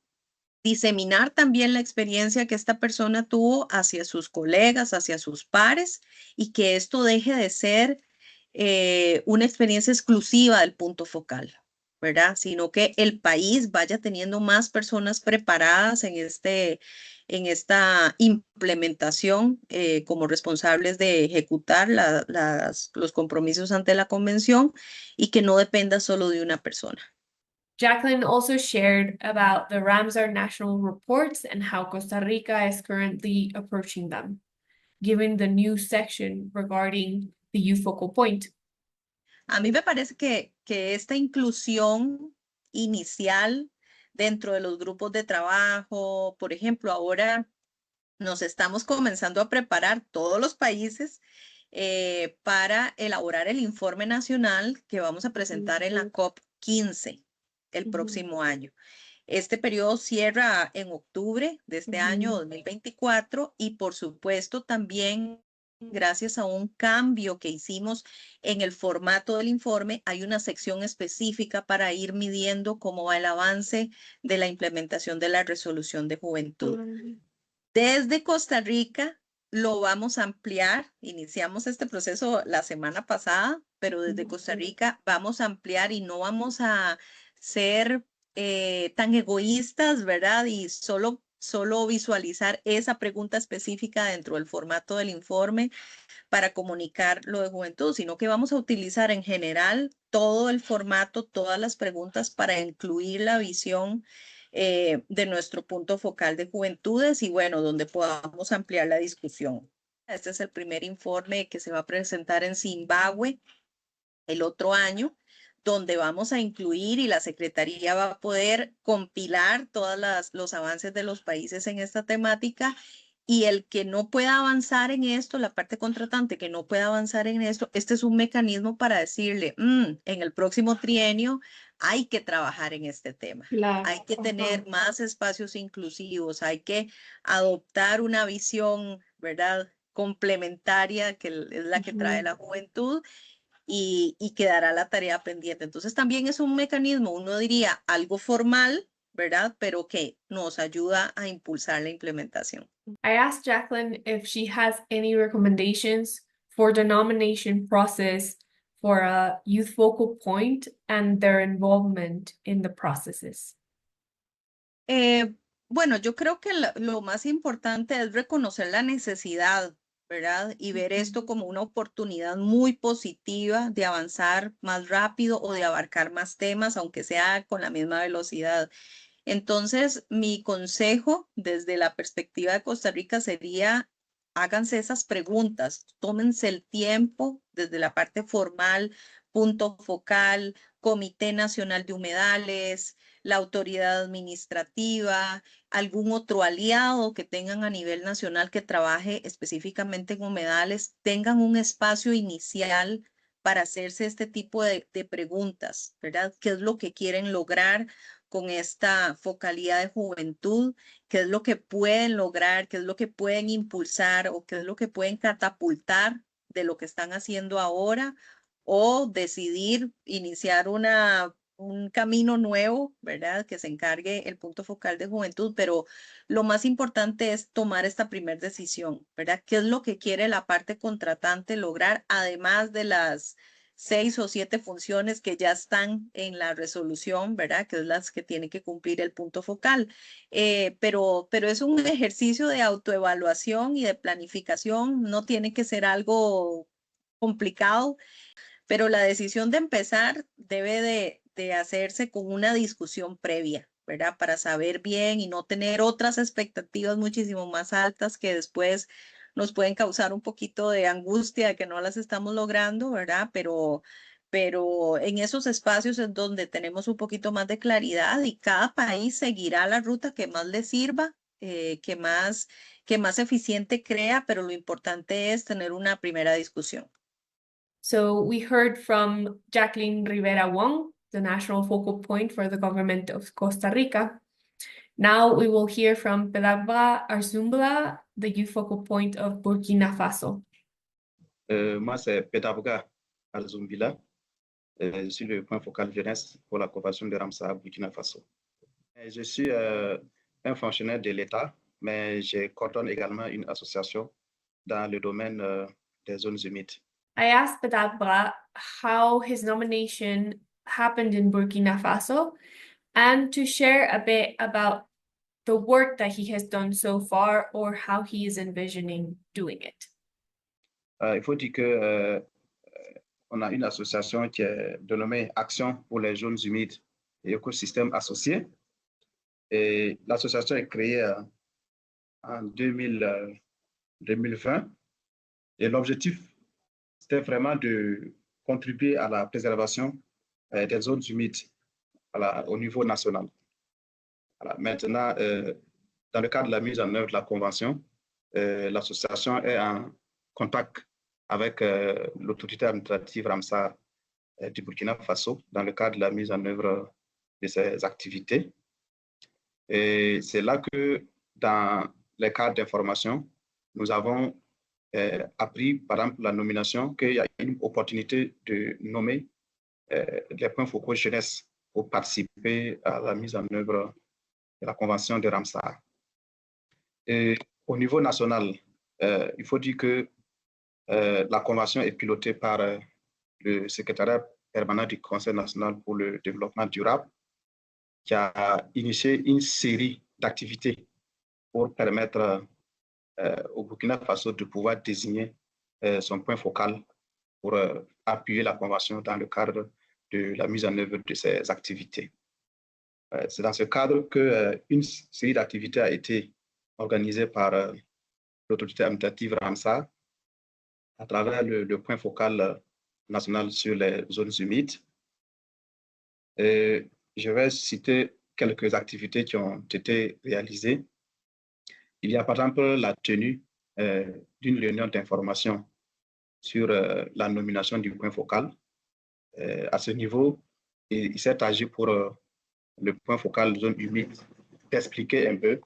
diseminar también la experiencia que esta persona tuvo hacia sus colegas, hacia sus pares, y que esto deje de ser una experiencia exclusiva del punto focal, ¿verdad? Sino que el país vaya teniendo más personas preparadas en esta implementación como responsables de ejecutar los compromisos ante la convención y que no dependa solo de una persona. Jacqueline also shared about the Ramsar national reports and how Costa Rica is currently approaching them, given the new section regarding the youth focal point. A mí me parece que esta inclusión inicial dentro de los grupos de trabajo, por ejemplo, ahora nos estamos comenzando a preparar todos los países para elaborar el informe nacional que vamos a presentar en la COP 15 el próximo año. Este periodo cierra en octubre de este año 2024 y por supuesto también gracias a un cambio que hicimos en el formato del informe, hay una sección específica para ir midiendo cómo va el avance de la implementación de la resolución de juventud. Desde Costa Rica lo vamos a ampliar. Iniciamos este proceso la semana pasada, pero desde Costa Rica vamos a ampliar y no vamos a ser tan egoístas, ¿verdad? Y solo visualizar esa pregunta específica dentro del formato del informe para comunicar lo de juventud, sino que vamos a utilizar en general todo el formato, todas las preguntas para incluir la visión de nuestro punto focal de juventudes y bueno, donde podamos ampliar la discusión. Este es el primer informe que se va a presentar en Zimbabue el otro año, donde vamos a incluir y la Secretaría va a poder compilar todos los avances de los países en esta temática y el que no pueda avanzar en esto, la parte contratante que no pueda avanzar en esto, este es un mecanismo para decirle, en el próximo trienio hay que trabajar en este tema. Hay que tener más espacios inclusivos, hay que adoptar una visión, ¿verdad? Complementaria, que es la que trae la juventud, y quedará la tarea pendiente. Entonces también es un mecanismo, uno diría algo formal, ¿verdad? Pero que nos ayuda a impulsar la implementación. I asked Jacqueline if she has any recommendations for the nomination process for a youth focal point and their involvement in the processes? Bueno, yo creo que lo más importante es reconocer la necesidad, ¿verdad? Y ver esto como una oportunidad muy positiva de avanzar más rápido o de abarcar más temas, aunque sea con la misma velocidad. Entonces, mi consejo desde la perspectiva de Costa Rica sería, háganse esas preguntas, tómense el tiempo desde la parte formal, punto focal, Comité Nacional de Humedales, la autoridad administrativa, algún otro aliado que tengan a nivel nacional que trabaje específicamente en humedales, tengan un espacio inicial para hacerse este tipo de preguntas, ¿verdad? ¿Qué es lo que quieren lograr con esta focalidad de juventud? ¿Qué es lo que pueden lograr? ¿Qué es lo que pueden impulsar? ¿O qué es lo que pueden catapultar de lo que están haciendo ahora? O decidir iniciar un camino nuevo, ¿verdad? Que se encargue el punto focal de juventud, pero lo más importante es tomar esta primera decisión, ¿verdad? ¿Qué es lo que quiere la parte contratante lograr, además de las 6 o 7 funciones que ya están en la resolución, ¿verdad? Que es las que tiene que cumplir el punto focal. Pero es un ejercicio de autoevaluación y de planificación, no tiene que ser algo complicado, pero la decisión de empezar debe de hacerse con una discusión previa, ¿verdad? Para saber bien y no tener otras expectativas muchísimo más altas que después nos pueden causar un poquito de angustia de que no las estamos logrando, ¿verdad? Pero en esos espacios es donde tenemos un poquito más de claridad y cada país seguirá la ruta que más le sirva, que más eficiente crea, pero lo importante es tener una primera discusión. So we heard from Jacqueline Rivera Wong, the national focal point for the government of Costa Rica. Now we will hear from Pedagba Arzumbla, the youth focal point of Burkina Faso. Moi, c'est Pedabga Alzumbila. Je suis le point focal jeunesse pour la coopération de Ramsar Burkina Faso. Je suis un fonctionnaire de l'État, mais je coordonne également une association dans le domaine des zones humides. I asked Pedagba how his nomination happened in Burkina Faso and to share a bit about the work that he has done so far or how he is envisioning doing it. Il faut dire que on a une association qui est dénommée Action pour les zones humides et écosystèmes associés. Et l'association est créée en 2020. Et l'objectif, c'était vraiment de contribuer à la préservation des zones humides au niveau national. Maintenant, dans le cadre de la mise en œuvre de la Convention, l'association est en contact avec l'autorité administrative Ramsar du Burkina Faso dans le cadre de la mise en œuvre de ces activités. Et c'est là que, dans les cadres d'information, nous avons appris, par exemple, la nomination, qu'il y a une opportunité de nommer les points focaux jeunesse pour participer à la mise en œuvre de la Convention de Ramsar. Et au niveau national, il faut dire que la Convention est pilotée par le secrétariat permanent du Conseil national pour le développement durable, qui a initié une série d'activités pour permettre au Burkina Faso de pouvoir désigner son point focal pour appuyer la Convention dans le cadre de la mise en œuvre de ces activités. C'est dans ce cadre qu'une série d'activités a été organisée par l'autorité administrative Ramsar à travers le point focal national sur les zones humides. Et je vais citer quelques activités qui ont été réalisées. Il y a par exemple la tenue d'une réunion d'information sur la nomination du point focal. À ce niveau, il s'est agi pour le point focal zone humide d'expliquer un peu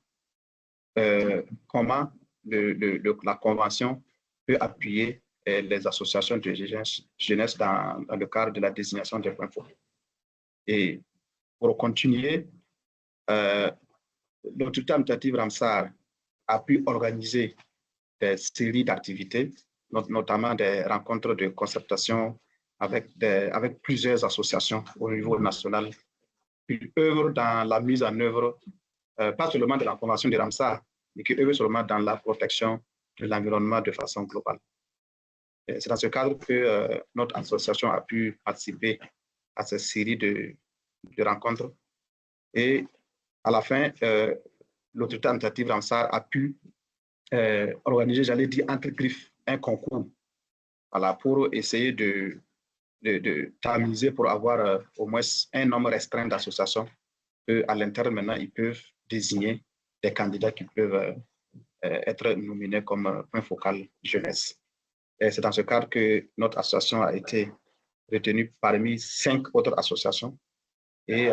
comment la Convention peut appuyer les associations de jeunesse dans le cadre de la désignation des points focaux. Et pour continuer, l'autorité administrative Ramsar a pu organiser des séries d'activités, notamment des rencontres de concertation avec plusieurs associations au niveau national qui œuvrent dans la mise en œuvre, pas seulement de la Convention de Ramsar, mais qui œuvrent seulement dans la protection de l'environnement de façon globale. C'est dans ce cadre que notre association a pu participer à cette série de rencontres. Et à la fin, l'autorité administrative Ramsar a pu organiser, j'allais dire, entre griffes, un concours, voilà, pour essayer de tamiser pour avoir au moins un nombre restreint d'associations qu'à l'interne, maintenant, ils peuvent désigner des candidats qui peuvent être nominés comme point focal jeunesse. Et c'est dans ce cadre que notre association a été retenue parmi 5 autres associations. Et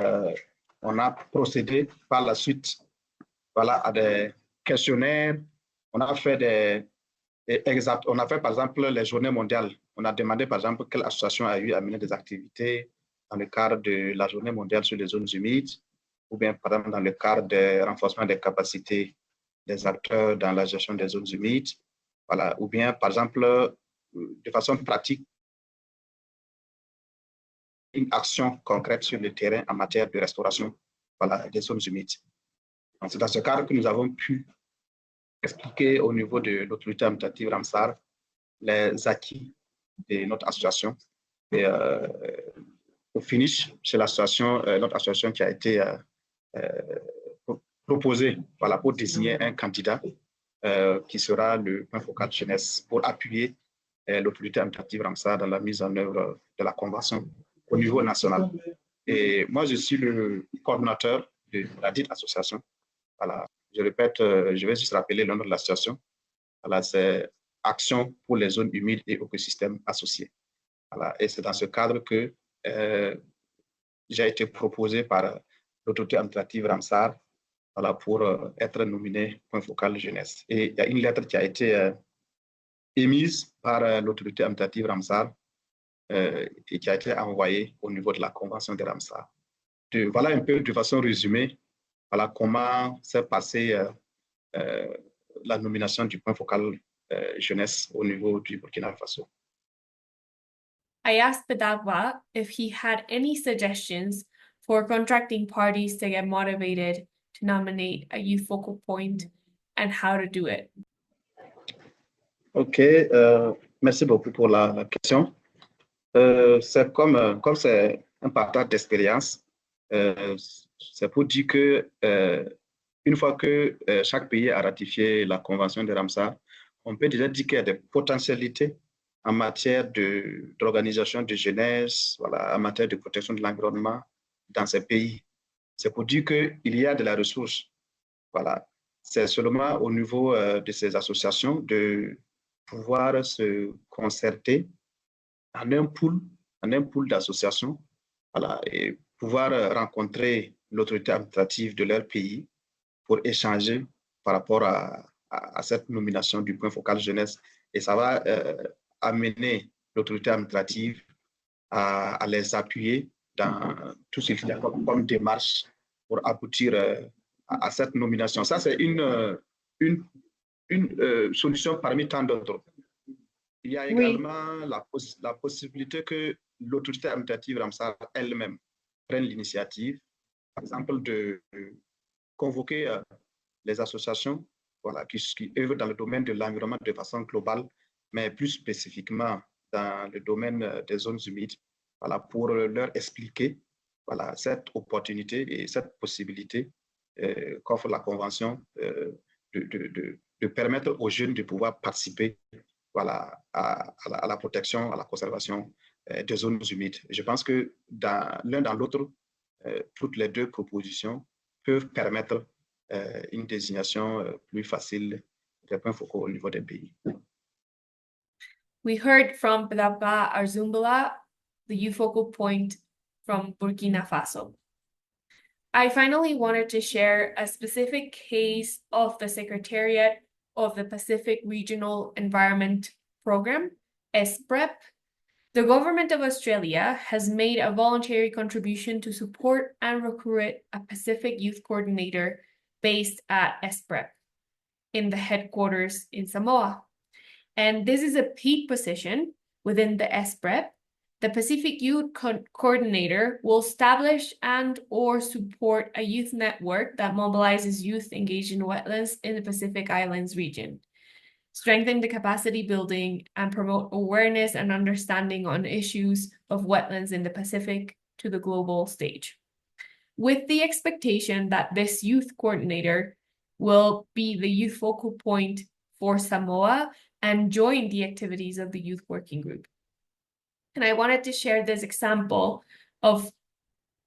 on a procédé par la suite, voilà, à des questionnaires. On a fait on a fait par exemple les journées mondiales. On a demandé par exemple quelle association a eu à mener des activités dans le cadre de la journée mondiale sur les zones humides, ou bien par exemple dans le cadre du renforcement des capacités des acteurs dans la gestion des zones humides, voilà, ou bien par exemple de façon pratique, une action concrète sur le terrain en matière de restauration, voilà, des zones humides. C'est dans ce cadre que nous avons pu expliquer au niveau de l'autorité administrative Ramsar les acquis de notre association. Et au finish, c'est l'association, notre association qui a été proposée, voilà, pour désigner un candidat qui sera le point focal jeunesse pour appuyer l'autorité administrative Ramsar dans la mise en œuvre de la convention au niveau national. Et moi, je suis le coordinateur de la dite association. Voilà. Je répète, je vais juste rappeler le nom de l'association. Voilà, c'est Action pour les zones humides et écosystèmes associés. Voilà. Et c'est dans ce cadre que j'ai été proposé par l'autorité administrative Ramsar, voilà, pour être nominé point focal jeunesse. Et il y a une lettre qui a été émise par l'autorité administrative Ramsar et qui a été envoyée au niveau de la convention de Ramsar. Voilà un peu de façon résumée, voilà comment s'est passée la nomination du point focal jeunesse au niveau du Burkina Faso. I asked Badagwa if he had any suggestions for contracting parties to get motivated to nominate a youth focal point and how to do it. Ok, merci beaucoup pour la question. C'est comme c'est un partage d'expérience, c'est pour dire que une fois que chaque pays a ratifié la convention de Ramsar, on peut déjà dire qu'il y a des potentialités en matière d'organisation de jeunesse, voilà, en matière de protection de l'environnement dans ces pays. C'est pour dire qu'il y a de la ressource. Voilà. C'est seulement au niveau de ces associations de pouvoir se concerter en un pool d'associations, voilà, et pouvoir rencontrer l'autorité administrative de leur pays pour échanger par rapport à cette nomination du point focal jeunesse. Et ça va amener l'autorité administrative à les appuyer dans tout ce qu'il y a comme démarche pour aboutir à cette nomination. Ça, c'est une solution parmi tant d'autres. Il y a également la possibilité que l'autorité administrative Ramsar elle-même prenne l'initiative, par exemple, de convoquer les associations, voilà, qui œuvrent dans le domaine de l'environnement de façon globale, mais plus spécifiquement dans le domaine des zones humides, voilà, pour leur expliquer, voilà, cette opportunité et cette possibilité qu'offre la Convention de permettre aux jeunes de pouvoir participer, voilà, à la protection, à la conservation des zones humides. Je pense que l'un dans l'autre, toutes les deux propositions peuvent permettre une désignation plus facile des points focaux au niveau des pays. We heard from Badagwa Arzumbala, the youth focal point from Burkina Faso. I finally wanted to share a specific case of the Secretariat of the Pacific Regional Environment Program, SPREP. The Government of Australia has made a voluntary contribution to support and recruit a Pacific Youth Coordinator based at SPREP in the headquarters in Samoa. And this is a paid position within the SPREP The Pacific Youth Coordinator will establish and or support a youth network that mobilizes youth engaged in wetlands in the Pacific Islands region, strengthen the capacity building, and promote awareness and understanding on issues of wetlands in the Pacific to the global stage, with the expectation that this youth coordinator will be the youth focal point for Samoa and join the activities of the youth working group. And I wanted to share this example of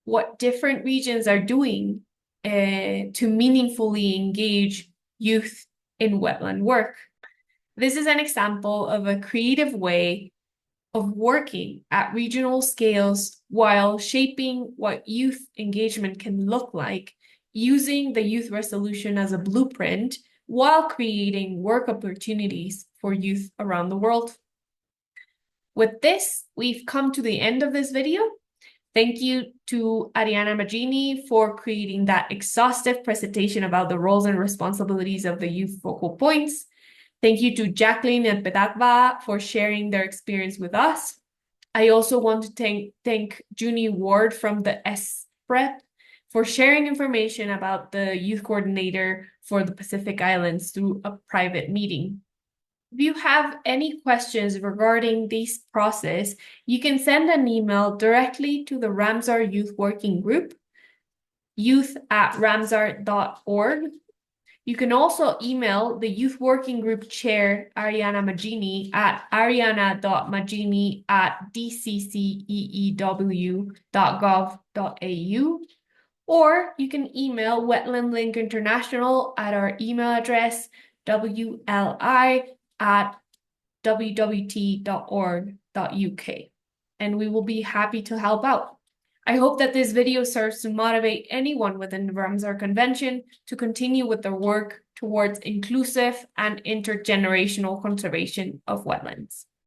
what different regions are doing to meaningfully engage youth in wetland work. This is an example of a creative way of working at regional scales while shaping what youth engagement can look like, using the youth resolution as a blueprint while creating work opportunities for youth around the world. With this, we've come to the end of this video. Thank you to Ariana Magini for creating that exhaustive presentation about the roles and responsibilities of the youth focal points. Thank you to Jacqueline and Pedagva for sharing their experience with us. I also want to thank Junie Ward from the SPREP for sharing information about the youth coordinator for the Pacific Islands through a private meeting. If you have any questions regarding this process, you can send an email directly to the Ramsar Youth Working Group, youth@ramsar.org. You can also email the Youth Working Group Chair, Ariana Magini, at ariana.magini@dccceew.gov.au, or you can email Wetland Link International at our email address, wli@wwt.org.uk, and we will be happy to help out. I hope that this video serves to motivate anyone within the Ramsar Convention to continue with their work towards inclusive and intergenerational conservation of wetlands.